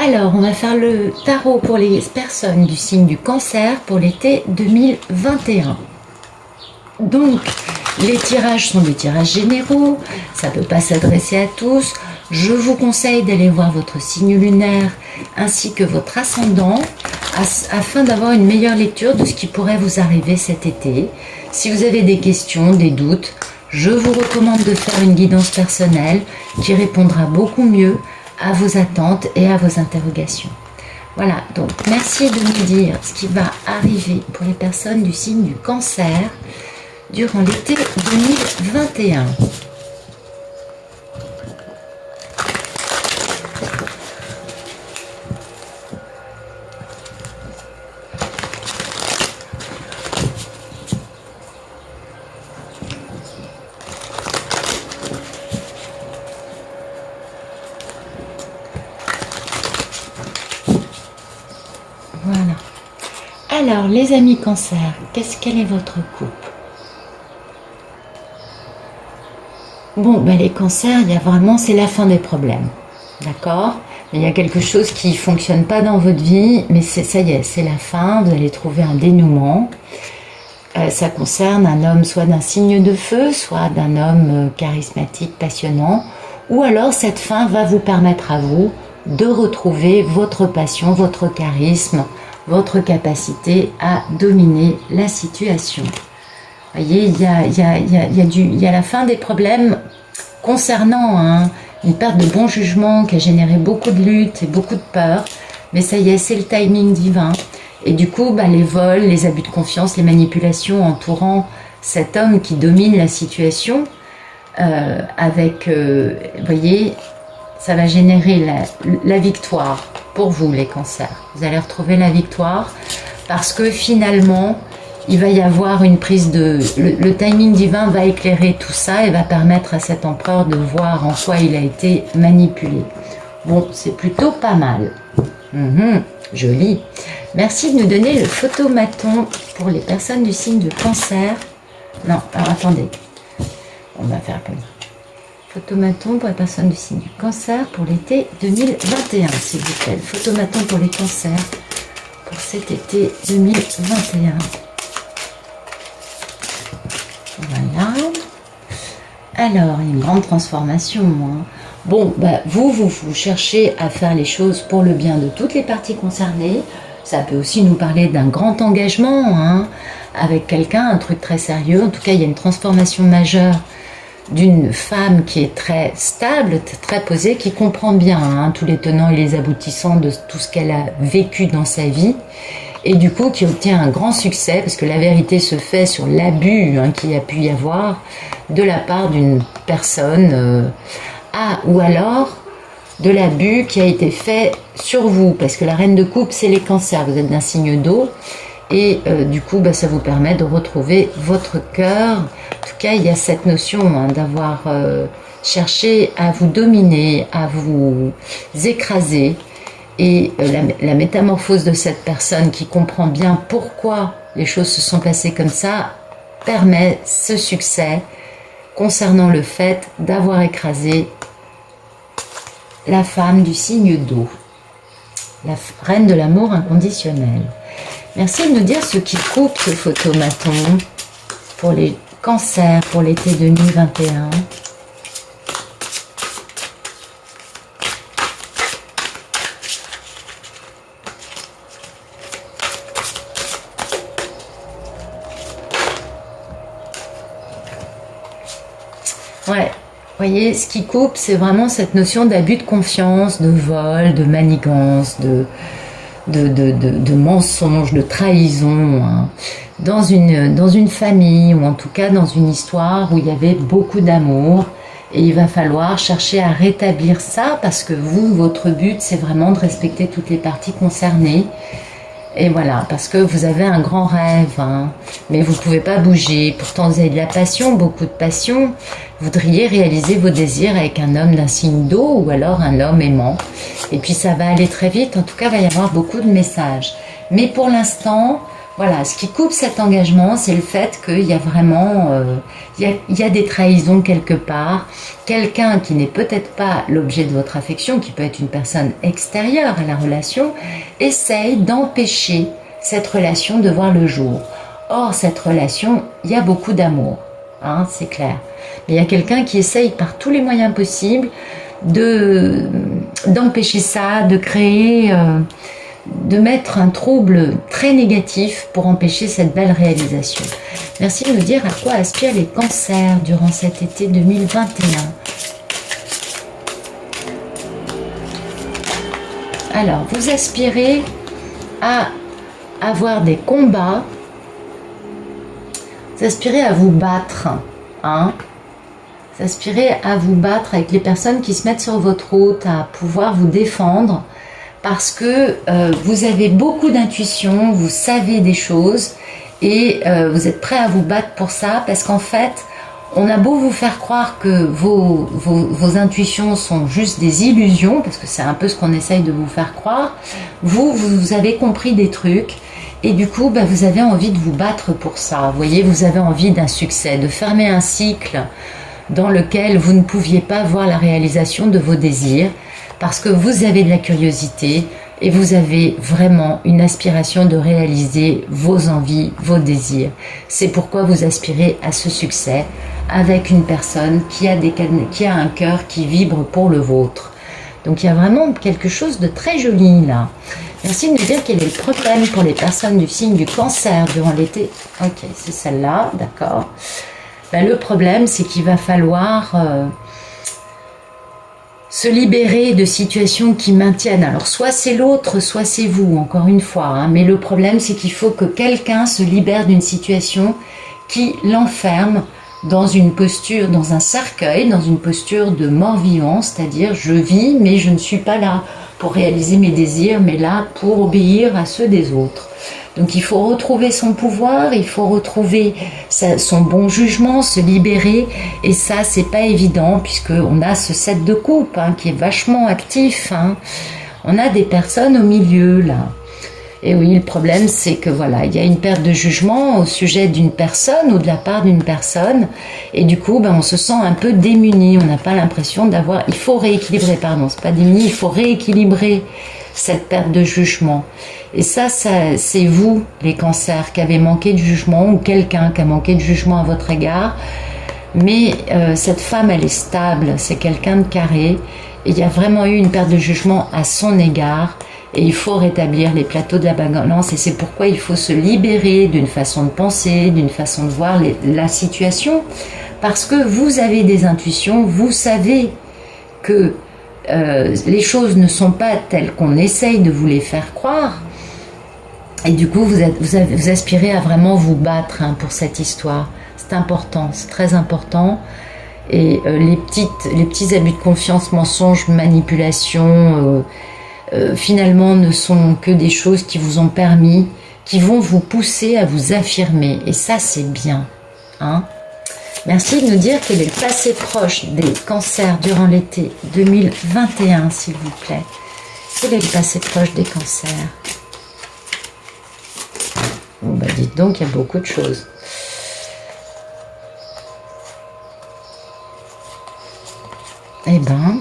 Alors, on va faire le tarot pour les personnes du signe du Cancer pour l'été 2021. Donc, les tirages sont des tirages généraux, ça ne peut pas s'adresser à tous. Je vous conseille d'aller voir votre signe lunaire ainsi que votre ascendant afin d'avoir une meilleure lecture de ce qui pourrait vous arriver cet été. Si vous avez des questions, des doutes, je vous recommande de faire une guidance personnelle qui répondra beaucoup mieux à vos attentes et à vos interrogations. Voilà, donc merci de me dire ce qui va arriver pour les personnes du signe du Cancer durant l'été 2021. Voilà. Alors, les amis Cancer, quel est votre couple? Bon, ben les cancers, il y a vraiment, c'est la fin des problèmes. D'accord? Il y a quelque chose qui ne fonctionne pas dans votre vie, mais ça y est, c'est la fin, vous allez trouver un dénouement. Ça concerne un homme soit d'un signe de feu, soit d'un homme charismatique, passionnant, ou alors cette fin va vous permettre à vous de retrouver votre passion, votre charisme, votre capacité à dominer la situation. Vous voyez, il y a la fin des problèmes concernant une perte de bon jugement qui a généré beaucoup de luttes et beaucoup de peur. Mais ça y est, c'est le timing divin. Et du coup, les vols, les abus de confiance, les manipulations entourant cet homme qui domine la situation, vous voyez, ça va générer la victoire pour vous, les cancers. Vous allez retrouver la victoire parce que finalement, il va y avoir une prise de... Le timing divin va éclairer tout ça et va permettre à cet empereur de voir en quoi il a été manipulé. Bon, c'est plutôt pas mal. Joli. Merci de nous donner le photomaton pour les personnes du signe de Cancer. Non, alors attendez. On va faire comme ça. Photomaton pour les personnes du signe du Cancer pour l'été 2021, s'il vous plaît. Photomaton pour les cancers pour cet été 2021. Voilà. Alors, une grande transformation. Bon, vous cherchez à faire les choses pour le bien de toutes les parties concernées. Ça peut aussi nous parler d'un grand engagement avec quelqu'un, un truc très sérieux. En tout cas, il y a une transformation majeure d'une femme qui est très stable, très posée, qui comprend bien tous les tenants et les aboutissants de tout ce qu'elle a vécu dans sa vie. Et du coup, qui obtient un grand succès, parce que la vérité se fait sur l'abus qu'il y a pu y avoir de la part d'une personne, ou alors de l'abus qui a été fait sur vous, parce que la reine de coupe, c'est les cancers, vous êtes d'un signe d'eau, et du coup, ça vous permet de retrouver votre cœur. En tout cas, il y a cette notion d'avoir cherché à vous dominer, à vous écraser. Et la métamorphose de cette personne qui comprend bien pourquoi les choses se sont passées comme ça permet ce succès concernant le fait d'avoir écrasé la femme du signe d'eau, la reine de l'amour inconditionnel. Merci de nous dire ce qui coupe ce photomaton pour les cancers pour l'été 2021. Ouais, vous voyez, ce qui coupe, c'est vraiment cette notion d'abus de confiance, de vol, de manigance, de mensonge, de trahison, dans une famille, ou en tout cas dans une histoire où il y avait beaucoup d'amour. Et il va falloir chercher à rétablir ça, parce que vous, votre but, c'est vraiment de respecter toutes les parties concernées. Et voilà, parce que vous avez un grand rêve, mais vous ne pouvez pas bouger. Pourtant, vous avez de la passion, beaucoup de passion. Vous voudriez réaliser vos désirs avec un homme d'un signe d'eau ou alors un homme aimant. Et puis, ça va aller très vite. En tout cas, il va y avoir beaucoup de messages. Mais pour l'instant, Voilà, ce qui coupe cet engagement, c'est le fait qu'il y a vraiment, il y a des trahisons quelque part. Quelqu'un qui n'est peut-être pas l'objet de votre affection, qui peut être une personne extérieure à la relation, essaye d'empêcher cette relation de voir le jour. Or, cette relation, il y a beaucoup d'amour, hein, c'est clair. Mais il y a quelqu'un qui essaye par tous les moyens possibles d'empêcher ça, de créer... de mettre un trouble très négatif pour empêcher cette belle réalisation. Merci de nous dire à quoi aspirent les cancers durant cet été 2021. Alors, vous aspirez à avoir des combats, vous aspirez à vous battre, hein? Vous aspirez à vous battre avec les personnes qui se mettent sur votre route, à pouvoir vous défendre, parce que vous avez beaucoup d'intuition, vous savez des choses et vous êtes prêt à vous battre pour ça, parce qu'en fait, on a beau vous faire croire que vos intuitions sont juste des illusions, parce que c'est un peu ce qu'on essaye de vous faire croire, vous avez compris des trucs et du coup, vous avez envie de vous battre pour ça. Vous voyez, vous avez envie d'un succès, de fermer un cycle dans lequel vous ne pouviez pas voir la réalisation de vos désirs, parce que vous avez de la curiosité et vous avez vraiment une aspiration de réaliser vos envies, vos désirs. C'est pourquoi vous aspirez à ce succès avec une personne qui a un cœur qui vibre pour le vôtre. Donc il y a vraiment quelque chose de très joli là. Merci de me dire quel est le problème pour les personnes du signe du Cancer durant l'été. Ok, c'est celle-là, d'accord. Le problème, c'est qu'il va falloir... se libérer de situations qui maintiennent. Alors soit c'est l'autre, soit c'est vous, encore une fois. Hein, mais le problème, c'est qu'il faut que quelqu'un se libère d'une situation qui l'enferme dans une posture, dans un cercueil, dans une posture de mort-vivant, c'est-à-dire je vis, mais je ne suis pas là pour réaliser mes désirs, mais là pour obéir à ceux des autres. Donc il faut retrouver son pouvoir, il faut retrouver son bon jugement, se libérer, et ça c'est pas évident puisqu'on a ce 7 de coupe hein, qui est vachement actif. Hein. On a des personnes au milieu là. Et oui, le problème c'est que voilà, il y a une perte de jugement au sujet d'une personne ou de la part d'une personne, et du coup on se sent un peu démuni, on n'a pas l'impression d'avoir... Il faut rééquilibrer, pardon, c'est pas démuni, il faut rééquilibrer cette perte de jugement. Et ça c'est vous, les cancers, qui avez manqué de jugement, ou quelqu'un qui a manqué de jugement à votre égard. Mais cette femme, elle est stable, c'est quelqu'un de carré, et il y a vraiment eu une perte de jugement à son égard, et il faut rétablir les plateaux de la balance, et c'est pourquoi il faut se libérer d'une façon de penser, d'une façon de voir la situation, parce que vous avez des intuitions, vous savez que les choses ne sont pas telles qu'on essaye de vous les faire croire, et du coup vous aspirez à vraiment vous battre hein, pour cette histoire. C'est important, c'est très important. Et les petits abus de confiance, mensonges, manipulations, finalement ne sont que des choses qui vous ont permis, qui vont vous pousser à vous affirmer. Et ça, c'est bien. Hein. Merci de nous dire quel est le passé proche des cancers durant l'été 2021, s'il vous plaît. Quel est le passé proche des cancers? Bon, dites donc, il y a beaucoup de choses. Eh ben,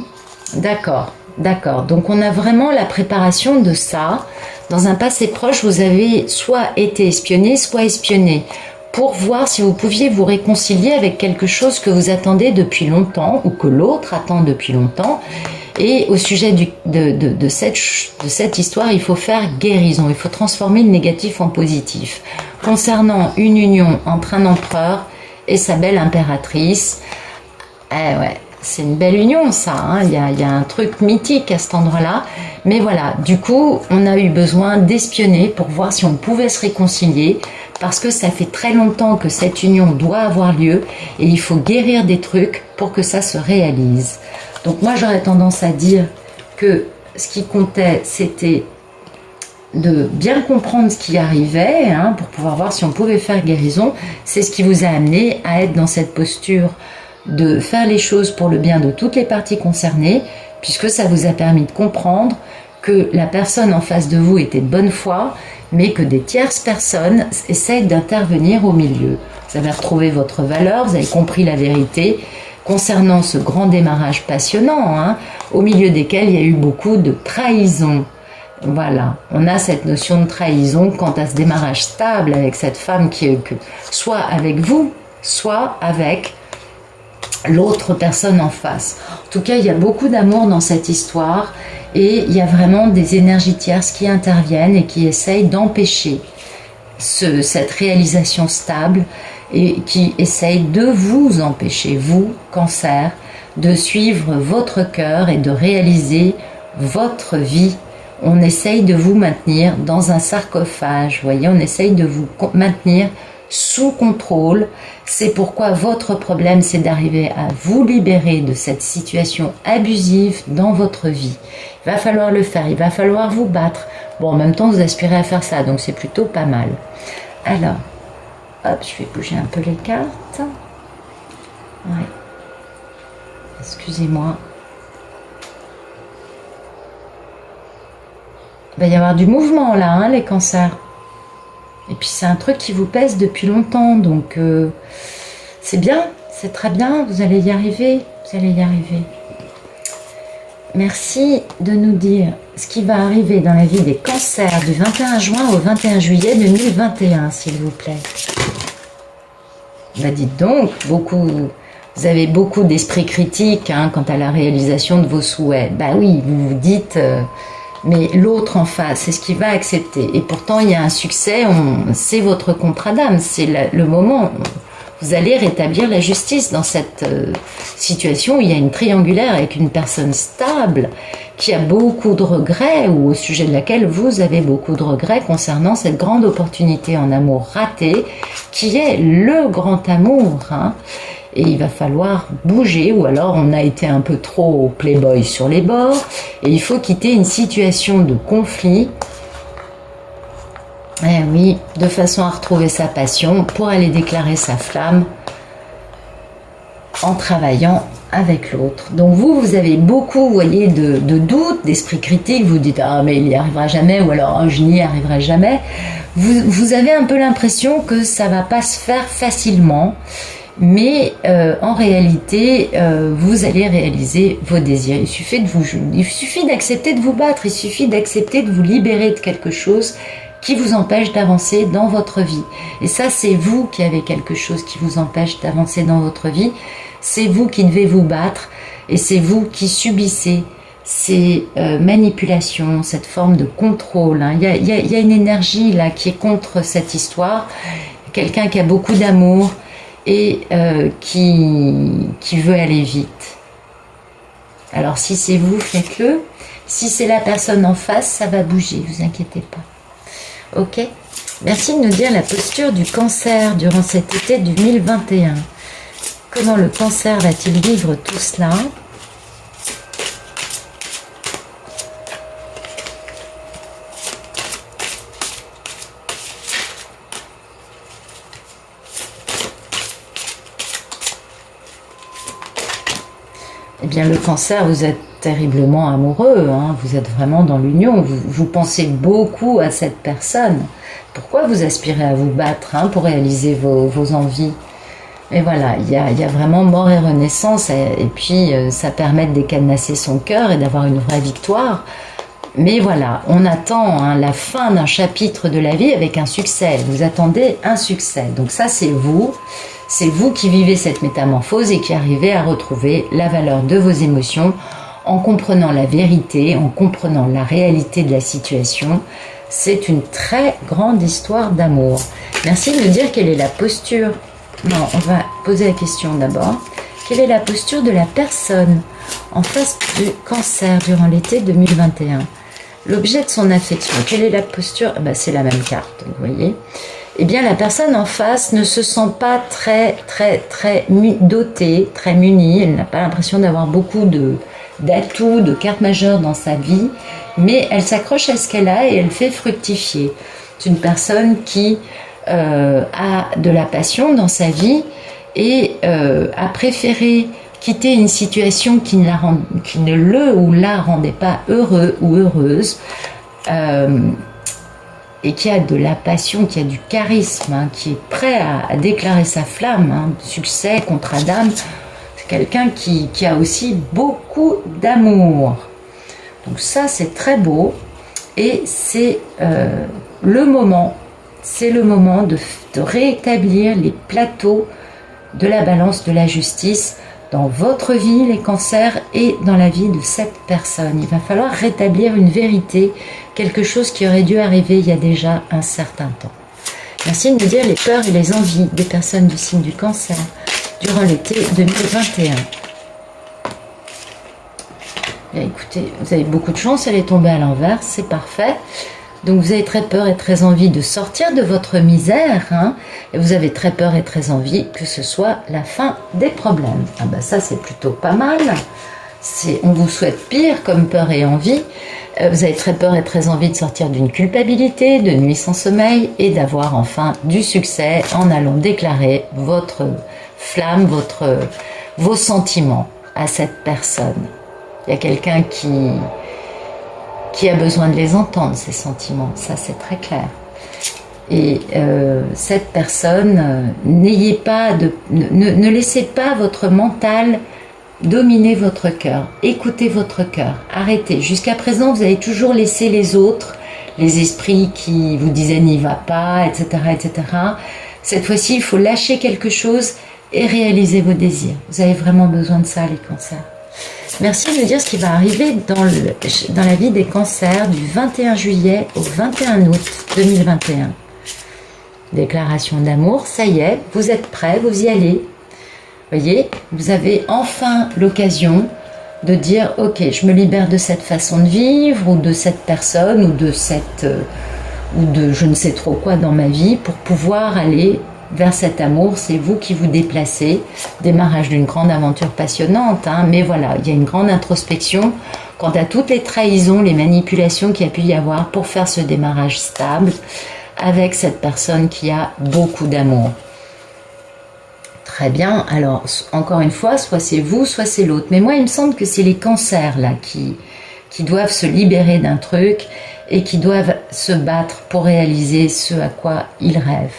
d'accord. D'accord, donc on a vraiment la préparation de ça. Dans un passé proche, vous avez soit été espionné, soit espionné, pour voir si vous pouviez vous réconcilier avec quelque chose que vous attendez depuis longtemps, ou que l'autre attend depuis longtemps. Et au sujet de cette histoire, il faut faire guérison, il faut transformer le négatif en positif. Concernant une union entre un empereur et sa belle impératrice, ouais, c'est une belle union ça, hein. Il y a un truc mythique à cet endroit-là, mais voilà, du coup on a eu besoin d'espionner pour voir si on pouvait se réconcilier, parce que ça fait très longtemps que cette union doit avoir lieu, et il faut guérir des trucs pour que ça se réalise. Donc moi j'aurais tendance à dire que ce qui comptait c'était de bien comprendre ce qui arrivait, hein, pour pouvoir voir si on pouvait faire guérison. C'est ce qui vous a amené à être dans cette posture de faire les choses pour le bien de toutes les parties concernées, puisque ça vous a permis de comprendre que la personne en face de vous était de bonne foi, mais que des tierces personnes essayent d'intervenir au milieu. Vous avez retrouvé votre valeur, vous avez compris la vérité concernant ce grand démarrage passionnant, hein, au milieu desquels il y a eu beaucoup de trahison. Voilà, on a cette notion de trahison quant à ce démarrage stable avec cette femme qui est soit avec vous, soit avec l'autre personne en face. En tout cas, il y a beaucoup d'amour dans cette histoire et il y a vraiment des énergies tierces qui interviennent et qui essayent d'empêcher cette réalisation stable et qui essayent de vous empêcher, vous, Cancer, de suivre votre cœur et de réaliser votre vie. On essaye de vous maintenir dans un sarcophage, vous voyez, on essaye de vous maintenir sous contrôle. C'est pourquoi votre problème, c'est d'arriver à vous libérer de cette situation abusive dans votre vie. Il va falloir le faire, il va falloir vous battre. Bon, en même temps, vous aspirez à faire ça, donc c'est plutôt pas mal. Alors, hop, je vais bouger un peu les cartes. Ouais. Excusez-moi. Il va y avoir du mouvement là, hein, les cancers. Et puis c'est un truc qui vous pèse depuis longtemps, donc c'est bien, c'est très bien, vous allez y arriver, vous allez y arriver. Merci de nous dire ce qui va arriver dans la vie des cancers du 21 juin au 21 juillet 2021, s'il vous plaît. Bah dites donc, vous avez beaucoup d'esprit critique hein, quant à la réalisation de vos souhaits. Bah oui, vous vous dites... mais l'autre en face, c'est ce qu'il va accepter. Et pourtant, il y a un succès, c'est votre contrat d'âme, c'est le moment où vous allez rétablir la justice dans cette situation où il y a une triangulaire avec une personne stable qui a beaucoup de regrets ou au sujet de laquelle vous avez beaucoup de regrets concernant cette grande opportunité en amour raté qui est le grand amour. Hein. Et il va falloir bouger, ou alors on a été un peu trop playboy sur les bords, et il faut quitter une situation de conflit, eh oui, de façon à retrouver sa passion, pour aller déclarer sa flamme, en travaillant avec l'autre. Donc vous avez beaucoup, vous voyez, de doutes, d'esprit critique, vous dites « Ah, mais il n'y arrivera jamais » ou alors « Je n'y arriverai jamais ». Vous avez un peu l'impression que ça ne va pas se faire facilement, mais en réalité, vous allez réaliser vos désirs. Il suffit d'accepter de vous battre, il suffit d'accepter de vous libérer de quelque chose qui vous empêche d'avancer dans votre vie. Et ça, c'est vous qui avez quelque chose qui vous empêche d'avancer dans votre vie. C'est vous qui devez vous battre et c'est vous qui subissez ces manipulations, cette forme de contrôle. Hein. Il y a une énergie là qui est contre cette histoire. Quelqu'un qui a beaucoup d'amour et qui veut aller vite. Alors si c'est vous, faites-le. Si c'est la personne en face, ça va bouger, vous inquiétez pas. Ok? Merci de nous dire la posture du cancer durant cet été 2021. Comment le cancer va-t-il vivre tout cela? Eh bien, le cancer, vous êtes terriblement amoureux, hein, vous êtes vraiment dans l'union, vous pensez beaucoup à cette personne. Pourquoi vous aspirez à vous battre hein, pour réaliser vos envies? Et voilà, il y a vraiment mort et renaissance, et puis ça permet de décadenasser son cœur et d'avoir une vraie victoire. Mais voilà, on attend hein, la fin d'un chapitre de la vie avec un succès. Vous attendez un succès. Donc ça, c'est vous qui vivez cette métamorphose et qui arrivez à retrouver la valeur de vos émotions en comprenant la vérité, en comprenant la réalité de la situation. C'est une très grande histoire d'amour. Merci de me dire quelle est la posture. Non, on va poser la question d'abord. Quelle est la posture de la personne en face du cancer durant l'été 2021? L'objet de son affection, quelle est la posture? C'est la même carte, vous voyez. Eh bien, la personne en face ne se sent pas très dotée, très munie. Elle n'a pas l'impression d'avoir beaucoup d'atouts, de cartes majeures dans sa vie, mais elle s'accroche à ce qu'elle a et elle fait fructifier. C'est une personne qui a de la passion dans sa vie et a préféré quitter une situation qui ne le ou la rendait pas heureux ou heureuse, et qui a de la passion, qui a du charisme, hein, qui est prêt à déclarer sa flamme, hein, succès, contrat d'âme. C'est quelqu'un qui a aussi beaucoup d'amour. Donc ça, c'est très beau. Et c'est le moment de rétablir les plateaux de la balance de la justice dans votre vie, les cancers, et dans la vie de cette personne. Il va falloir rétablir une vérité, quelque chose qui aurait dû arriver il y a déjà un certain temps. Merci de nous dire les peurs et les envies des personnes du signe du cancer durant l'été 2021. Bien, écoutez, vous avez beaucoup de chance, elle est tombée à l'envers, c'est parfait. Donc vous avez très peur et très envie de sortir de votre misère, hein, et vous avez très peur et très envie que ce soit la fin des problèmes. Ah ben ça c'est plutôt pas mal. On vous souhaite pire comme peur et envie. Vous avez très peur et très envie de sortir d'une culpabilité, de nuits sans sommeil, et d'avoir enfin du succès en allant déclarer votre flamme, vos sentiments à cette personne. Il y a quelqu'un qui a besoin de les entendre, ces sentiments, ça c'est très clair. Et cette personne, ne laissez pas votre mental dominer votre cœur, écoutez votre cœur, arrêtez. Jusqu'à présent, vous avez toujours laissé les autres, les esprits qui vous disaient n'y va pas, etc., etc. Cette fois-ci, il faut lâcher quelque chose et réaliser vos désirs. Vous avez vraiment besoin de ça, les cancers. Merci de nous dire ce qui va arriver dans la vie des cancers du 21 juillet au 21 août 2021. Déclaration d'amour, ça y est, vous êtes prêts, vous y allez. Voyez, vous avez enfin l'occasion de dire « Ok, je me libère de cette façon de vivre, ou de cette personne, ou de je ne sais trop quoi dans ma vie, pour pouvoir aller vers cet amour. » C'est vous qui vous déplacez. Démarrage d'une grande aventure passionnante, hein, mais voilà, il y a une grande introspection quant à toutes les trahisons, les manipulations qu'il y a pu y avoir pour faire ce démarrage stable avec cette personne qui a beaucoup d'amour. Très bien, alors encore une fois, soit c'est vous, soit c'est l'autre. Mais moi, il me semble que c'est les cancers là qui doivent se libérer d'un truc et qui doivent se battre pour réaliser ce à quoi ils rêvent.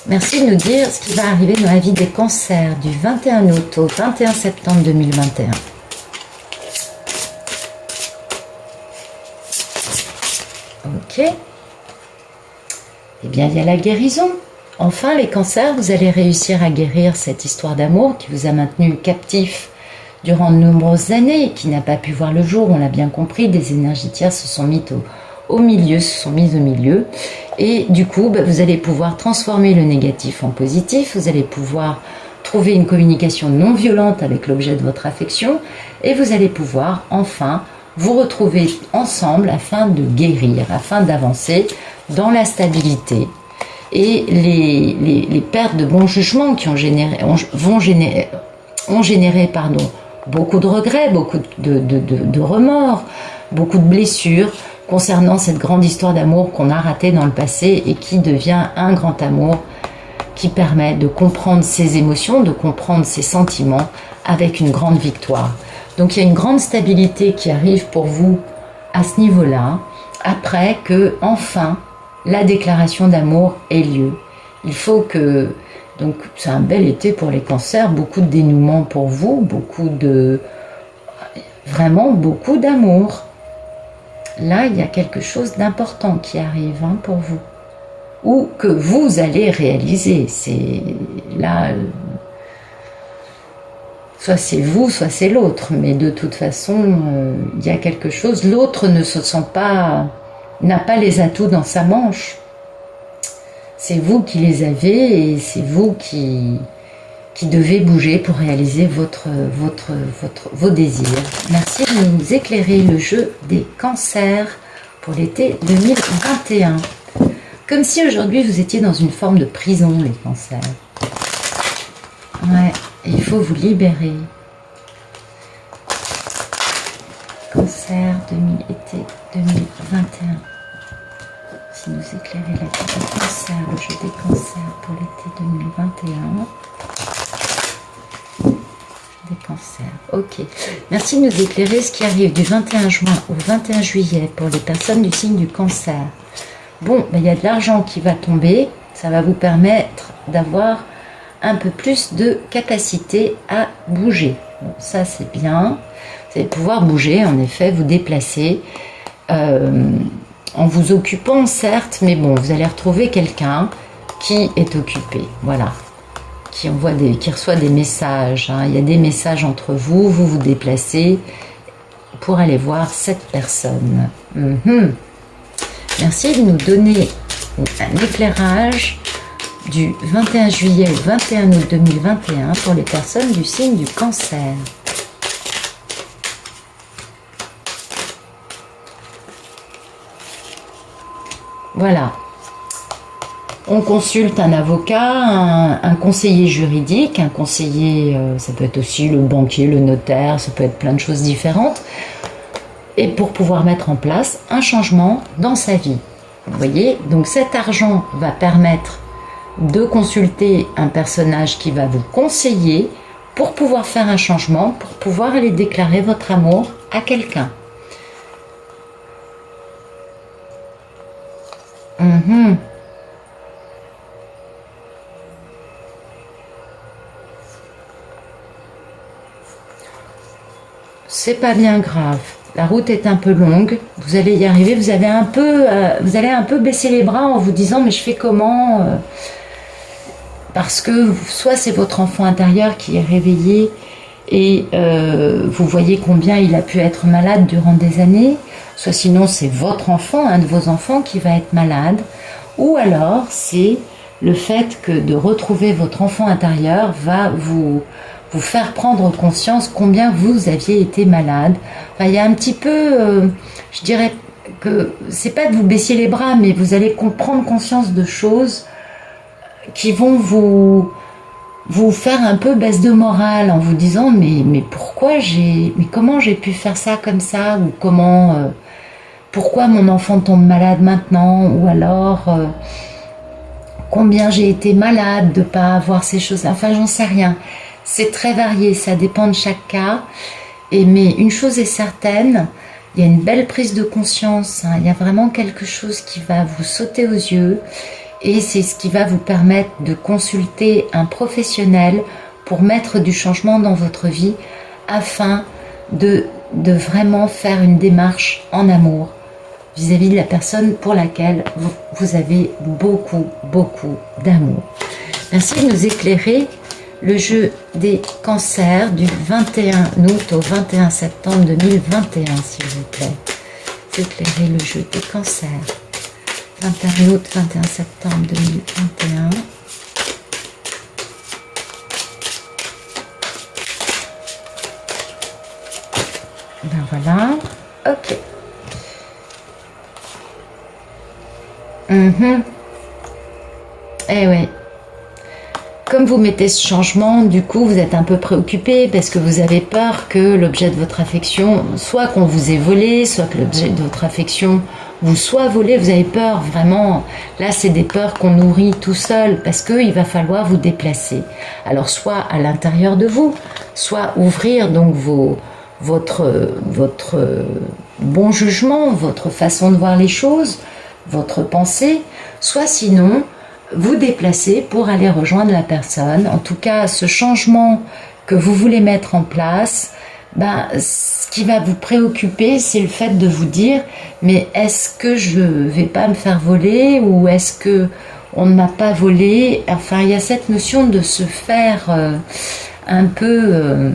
Merci de nous dire ce qui va arriver dans la vie des cancers du 21 août au 21 septembre 2021. Ok. Eh bien, il y a la guérison. Enfin, les cancers, vous allez réussir à guérir cette histoire d'amour qui vous a maintenu captif durant de nombreuses années et qui n'a pas pu voir le jour, on l'a bien compris, des énergies tierces se sont mises au milieu. Et du coup, vous allez pouvoir transformer le négatif en positif, vous allez pouvoir trouver une communication non violente avec l'objet de votre affection et vous allez pouvoir enfin vous retrouver ensemble afin de guérir, afin d'avancer dans la stabilité. Et les pertes de bon jugement qui ont généré beaucoup de regrets, beaucoup de remords, beaucoup de blessures concernant cette grande histoire d'amour qu'on a ratée dans le passé et qui devient un grand amour qui permet de comprendre ses émotions, de comprendre ses sentiments avec une grande victoire. Donc il y a une grande stabilité qui arrive pour vous à ce niveau-là, après que enfin la déclaration d'amour ait lieu. Il faut que... Donc c'est un bel été pour les cancers, beaucoup de dénouement pour vous, vraiment beaucoup d'amour. Là, il y a quelque chose d'important qui arrive pour vous, ou que vous allez réaliser. C'est là, soit c'est vous, soit c'est l'autre, mais de toute façon, il y a quelque chose. L'autre ne se sent pas, n'a pas les atouts dans sa manche. C'est vous qui les avez et c'est vous qui devez bouger pour réaliser vos désirs. Merci de nous éclairer le jeu des cancers pour l'été 2021. Comme si aujourd'hui vous étiez dans une forme de prison, les cancers. Ouais, il faut vous libérer. Cancer, été 2021. Si nous éclairez la vie des cancers, le jeu des cancers pour l'été 2021. des cancers. Ok. Merci de nous éclairer ce qui arrive du 21 juin au 21 juillet pour les personnes du signe du cancer. Bon, ben, il y a de l'argent qui va tomber. Ça va vous permettre d'avoir un peu plus de capacité à bouger. Bon, ça c'est bien. Vous allez pouvoir bouger, en effet, vous déplacer. En vous occupant, certes, mais bon, vous allez retrouver quelqu'un qui est occupé. Voilà. Qui reçoit des messages. Hein. Il y a des messages entre vous, vous vous déplacez pour aller voir cette personne. Merci de nous donner un éclairage du 21 juillet au 21 août 2021 pour les personnes du signe du cancer. Voilà. On consulte un avocat, un conseiller juridique, un conseiller, ça peut être aussi le banquier, le notaire, ça peut être plein de choses différentes, et pour pouvoir mettre en place un changement dans sa vie. Vous voyez, donc cet argent va permettre de consulter un personnage qui va vous conseiller pour pouvoir faire un changement, pour pouvoir aller déclarer votre amour à quelqu'un. C'est pas bien grave. La route est un peu longue. Vous allez y arriver. Vous allez un peu baisser les bras en vous disant mais je fais comment parce que soit c'est votre enfant intérieur qui est réveillé et vous voyez combien il a pu être malade durant des années, soit sinon c'est votre enfant, un de vos enfants qui va être malade, ou alors c'est le fait que de retrouver votre enfant intérieur va vous faire prendre conscience combien vous aviez été malade. Enfin, il y a un petit peu, je dirais que c'est pas de vous baisser les bras, mais vous allez prendre conscience de choses qui vont vous faire un peu baisse de morale en vous disant mais comment j'ai pu faire ça comme ça, ou pourquoi mon enfant tombe malade maintenant, ou alors combien j'ai été malade de ne pas avoir ces choses, enfin j'en sais rien. C'est très varié, ça dépend de chaque cas. Mais une chose est certaine, il y a une belle prise de conscience, hein, il y a vraiment quelque chose qui va vous sauter aux yeux, et c'est ce qui va vous permettre de consulter un professionnel pour mettre du changement dans votre vie afin de vraiment faire une démarche en amour vis-à-vis de la personne pour laquelle vous avez beaucoup d'amour. Merci de nous éclairer le jeu des cancers du 21 août au 21 septembre 2021, s'il vous plaît. Éclairer le jeu des cancers. 21 août, 21 septembre 2021. Ben voilà. Ok. Eh oui. Comme vous mettez ce changement, du coup, vous êtes un peu préoccupé parce que vous avez peur que l'objet de votre affection, soit qu'on vous ait volé, soit que l'objet de votre affection vous soit volé. Vous avez peur, vraiment. Là, c'est des peurs qu'on nourrit tout seul parce qu'il va falloir vous déplacer. Alors, soit à l'intérieur de vous, soit ouvrir donc votre bon jugement, votre façon de voir les choses, votre pensée, soit sinon vous déplacer pour aller rejoindre la personne. En tout cas, ce changement que vous voulez mettre en place, ce qui va vous préoccuper, c'est le fait de vous dire mais est-ce que je vais pas me faire voler, ou est-ce que on ne m'a pas volé. Enfin, il y a cette notion de se faire un peu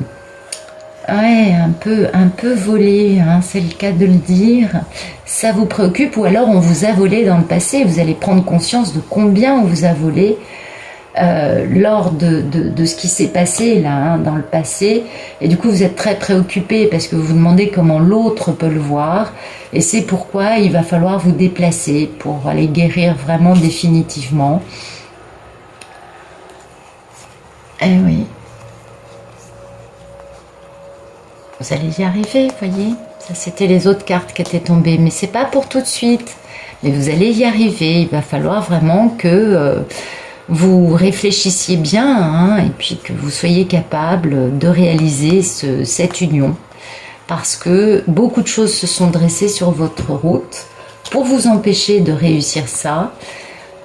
volé, hein, c'est le cas de le dire. Ça vous préoccupe, ou alors on vous a volé dans le passé. Vous allez prendre conscience de combien on vous a volé lors de ce qui s'est passé là, hein, dans le passé. Et du coup, vous êtes très préoccupé parce que vous vous demandez comment l'autre peut le voir. Et c'est pourquoi il va falloir vous déplacer pour aller guérir vraiment définitivement. Eh oui. Vous allez y arriver, voyez. Ça, c'était les autres cartes qui étaient tombées. Mais c'est pas pour tout de suite. Mais vous allez y arriver. Il va falloir vraiment que vous réfléchissiez bien hein, et puis que vous soyez capable de réaliser cette union. Parce que beaucoup de choses se sont dressées sur votre route pour vous empêcher de réussir ça.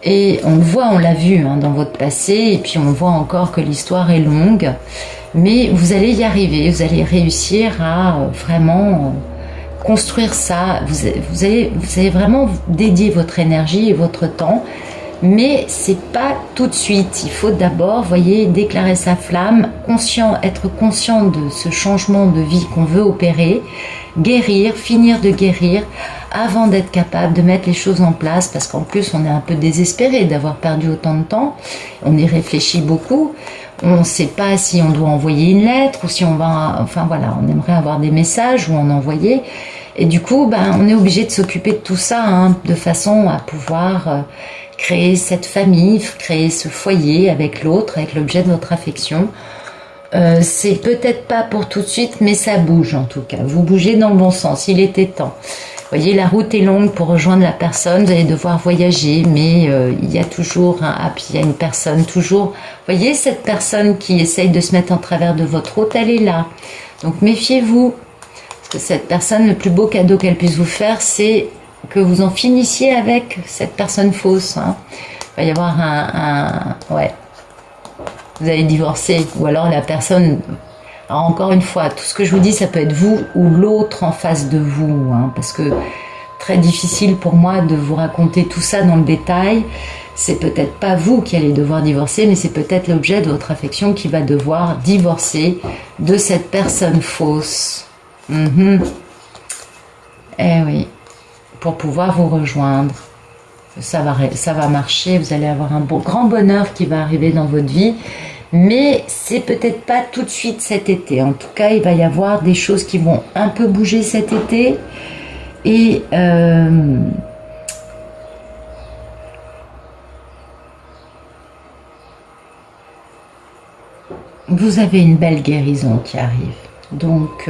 Et on le voit, on l'a vu hein, dans votre passé, et puis on voit encore que l'histoire est longue. Mais vous allez y arriver, vous allez réussir à vraiment construire ça. Vous allez vraiment dédier votre énergie et votre temps. Mais c'est pas tout de suite. Il faut d'abord, voyez, déclarer sa flamme, être conscient de ce changement de vie qu'on veut opérer, guérir, finir de guérir, avant d'être capable de mettre les choses en place, parce qu'en plus on est un peu désespéré d'avoir perdu autant de temps. On y réfléchit beaucoup. On ne sait pas si on doit envoyer une lettre ou si on va... Enfin voilà, on aimerait avoir des messages ou en envoyer. Et du coup, on est obligé de s'occuper de tout ça hein, de façon à pouvoir... créer cette famille, créer ce foyer avec l'autre, avec l'objet de votre affection. C'est peut-être pas pour tout de suite, mais ça bouge en tout cas. Vous bougez dans le bon sens, il était temps. Vous voyez, la route est longue pour rejoindre la personne, vous allez devoir voyager, mais il y a toujours il y a une personne, toujours... Vous voyez, cette personne qui essaye de se mettre en travers de votre route, elle est là. Donc méfiez-vous, parce que cette personne, le plus beau cadeau qu'elle puisse vous faire, c'est que vous en finissiez avec cette personne fausse. Hein. Il va y avoir ouais. Vous allez divorcer. Ou alors la personne... Alors encore une fois, tout ce que je vous dis, ça peut être vous ou l'autre en face de vous. Hein, parce que très difficile pour moi de vous raconter tout ça dans le détail. C'est peut-être pas vous qui allez devoir divorcer, mais c'est peut-être l'objet de votre affection qui va devoir divorcer de cette personne fausse. Eh oui. Pour pouvoir vous rejoindre. Ça va marcher, vous allez avoir un grand bonheur qui va arriver dans votre vie, mais c'est peut-être pas tout de suite cet été. En tout cas, il va y avoir des choses qui vont un peu bouger cet été, et vous avez une belle guérison qui arrive. Donc,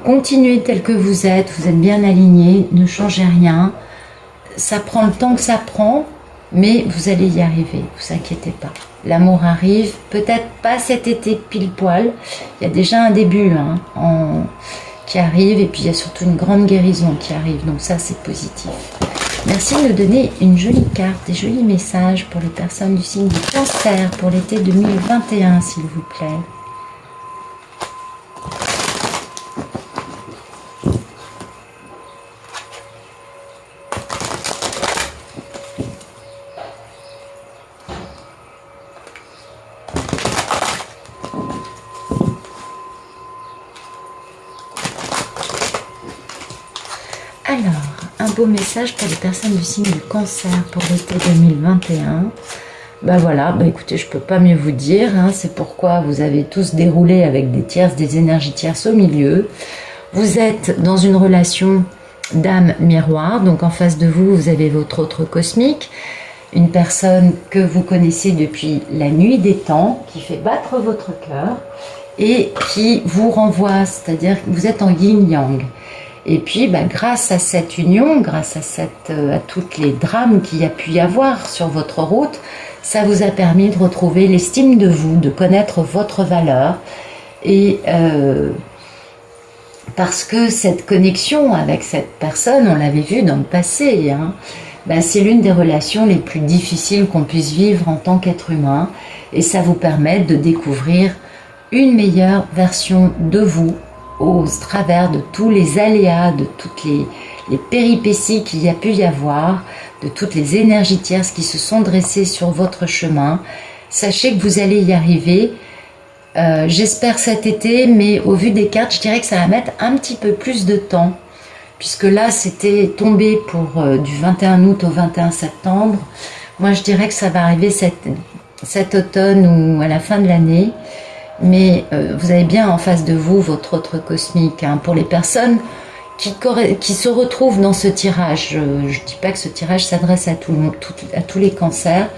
continuez tel que vous êtes bien aligné, ne changez rien. Ça prend le temps que ça prend, mais vous allez y arriver, vous inquiétez pas. L'amour arrive, peut-être pas cet été pile poil, il y a déjà un début hein, qui arrive, et puis il y a surtout une grande guérison qui arrive, donc ça c'est positif. Merci de me donner une jolie carte, des jolis messages pour les personnes du signe du Cancer pour l'été 2021, s'il vous plaît. Alors, un beau message pour les personnes du signe du Cancer pour l'été 2021. Voilà, écoutez, je peux pas mieux vous dire, hein, c'est pourquoi vous avez tous déroulé avec des énergies tierces au milieu. Vous êtes dans une relation d'âme miroir, donc en face de vous, vous avez votre autre cosmique, une personne que vous connaissez depuis la nuit des temps, qui fait battre votre cœur et qui vous renvoie, c'est-à-dire que vous êtes en yin-yang. Et puis, grâce à cette union, grâce à toutes les drames qu'il y a pu y avoir sur votre route, ça vous a permis de retrouver l'estime de vous, de connaître votre valeur. Et parce que cette connexion avec cette personne, on l'avait vu dans le passé, hein, c'est l'une des relations les plus difficiles qu'on puisse vivre en tant qu'être humain. Et ça vous permet de découvrir une meilleure version de vous, au travers de tous les aléas, de toutes les péripéties qu'il y a pu y avoir, de toutes les énergies tierces qui se sont dressées sur votre chemin. Sachez que vous allez y arriver, j'espère cet été, mais au vu des cartes, je dirais que ça va mettre un petit peu plus de temps, puisque là, c'était tombé pour du 21 août au 21 septembre. Moi, je dirais que ça va arriver cet automne ou à la fin de l'année. Mais vous avez bien en face de vous votre autre cosmique. Hein, pour les personnes qui se retrouvent dans ce tirage, je ne dis pas que ce tirage s'adresse à tout le monde, à tous les cancers,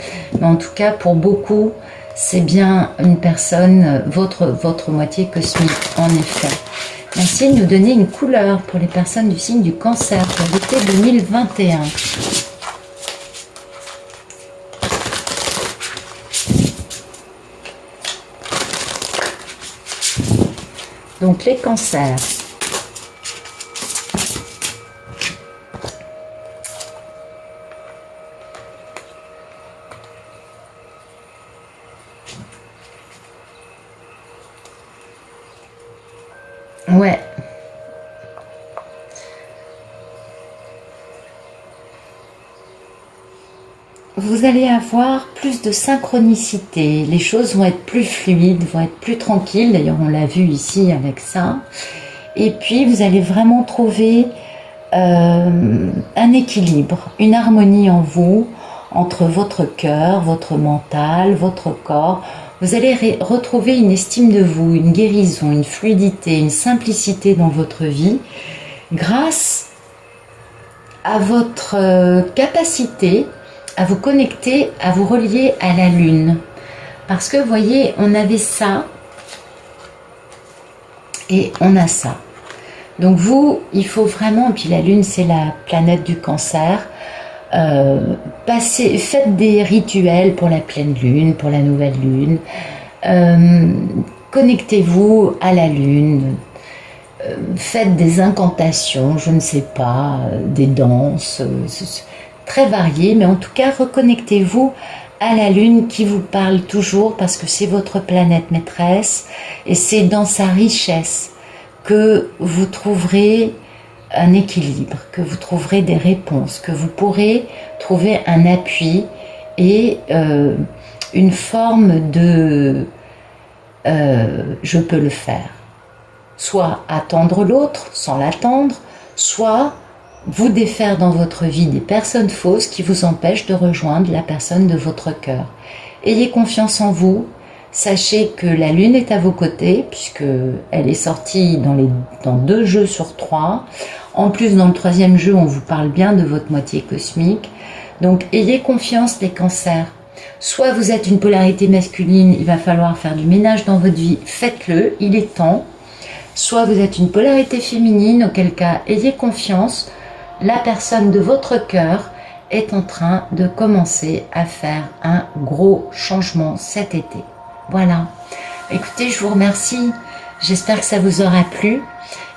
mais en tout cas pour beaucoup, c'est bien une personne, votre moitié cosmique, en effet. Merci de nous donner une couleur pour les personnes du signe du Cancer pour l'été 2021. Donc les cancers. Ouais. Vous allez avoir plus de synchronicité, les choses vont être plus fluides, vont être plus tranquilles, d'ailleurs on l'a vu ici avec ça. Et puis vous allez vraiment trouver un équilibre, une harmonie en vous, entre votre cœur, votre mental, votre corps. Vous allez retrouver une estime de vous, une guérison, une fluidité, une simplicité dans votre vie, grâce à votre capacité à vous connecter, à vous relier à la lune. Parce que vous voyez, on avait ça et on a ça. Donc vous, il faut vraiment, puis la lune c'est la planète du cancer, faites des rituels pour la pleine lune, pour la nouvelle lune, connectez-vous à la lune, faites des incantations, je ne sais pas, des danses, très variées, mais en tout cas reconnectez-vous à la lune qui vous parle toujours parce que c'est votre planète maîtresse et c'est dans sa richesse que vous trouverez un équilibre, que vous trouverez des réponses, que vous pourrez trouver un appui et une forme de je peux le faire. Soit attendre l'autre sans l'attendre, soit vous défaire dans votre vie des personnes fausses qui vous empêchent de rejoindre la personne de votre cœur. Ayez confiance en vous, sachez que la lune est à vos côtés puisque elle est sortie dans 2 jeux sur 3. En plus, dans le 3e jeu, on vous parle bien de votre moitié cosmique. Donc, ayez confiance les cancers. Soit vous êtes une polarité masculine, il va falloir faire du ménage dans votre vie, faites-le, il est temps. Soit vous êtes une polarité féminine, auquel cas, ayez confiance. La personne de votre cœur est en train de commencer à faire un gros changement cet été. Voilà. Écoutez, je vous remercie. J'espère que ça vous aura plu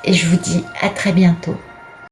et je vous dis à très bientôt.